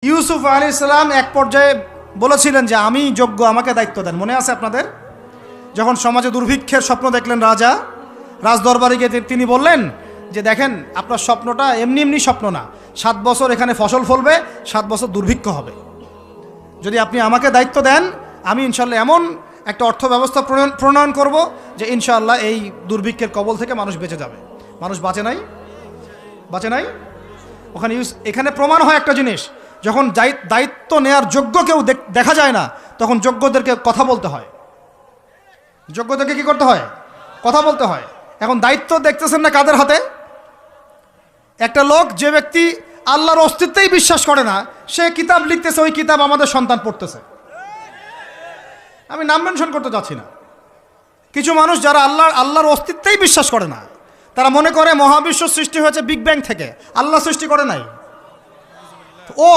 ইউসুফ আলাইহিস সালাম এক পর্যায়ে বলেছিলেন যে আমি যোগ্য, আমাকে দায়িত্ব দেন। মনে আছে আপনাদের? যখন সমাজে দুর্ভিক্ষের স্বপ্ন দেখলেন রাজা, রাজদরবারে গিয়ে তিনি বললেন যে দেখেন আপনার স্বপ্নটা এমনি এমনি স্বপ্ন না, 7 বছর এখানে ফসল ফলবে, 7 বছর দুর্ভিক্ষ হবে। যদি আপনি আমাকে দায়িত্ব দেন, আমি ইনশাল্লাহ এমন একটা অর্থ ব্যবস্থা প্রণয়ন করব যে ইনশাআল্লাহ এই দুর্ভিক্ষের কবল থেকে মানুষ বেঁচে যাবে। মানুষ বাঁচে নাই। ওখানে এখানে প্রমাণ হয় একটা জিনিস, যখন দায়িত্ব নেয়ার যোগ্য কেউ দেখা যায় না, তখন যোগ্যদেরকে কথা বলতে হয়। যোগ্যদেরকে কি করতে হয়? কথা বলতে হয়। এখন দায়িত্ব দেখতেছেন না কাদের হাতে? একটা লোক, যে ব্যক্তি আল্লাহর অস্তিত্বেই বিশ্বাস করে না, সে কিতাব লিখতেছে, ওই কিতাব আমাদের সন্তান পড়তেছে। আমি নাম মেনশন করতে যাচ্ছি না। কিছু মানুষ যারা আল্লাহর অস্তিত্বেই বিশ্বাস করে না, তারা মনে করে মহাবিশ্ব সৃষ্টি হয়েছে বিগ ব্যাং থেকে, আল্লাহ সৃষ্টি করে নাই। ও